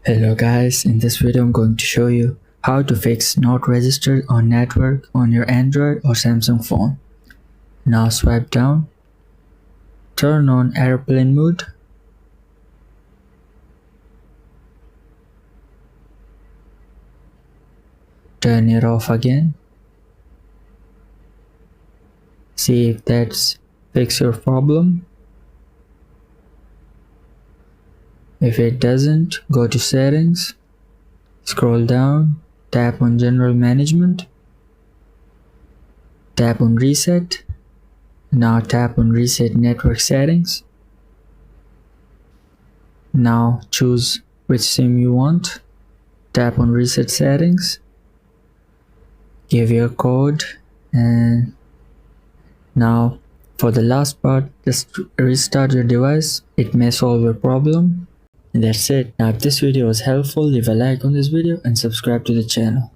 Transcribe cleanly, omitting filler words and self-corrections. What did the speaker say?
Hello guys, in this video I'm going to show you how to fix not registered on network on your Android or Samsung phone. Now swipe down, turn on airplane mode, turn it off again. See if that's fix your problem. If it doesn't, go to settings, scroll down, tap on general management, tap on reset. Now tap on reset network settings. Now choose which SIM you want. Tap on reset settings. Give your code, and now for the last part, just restart your device. It may solve your problem. And that's it. Now if this video was helpful, leave a like on this video and subscribe to the channel.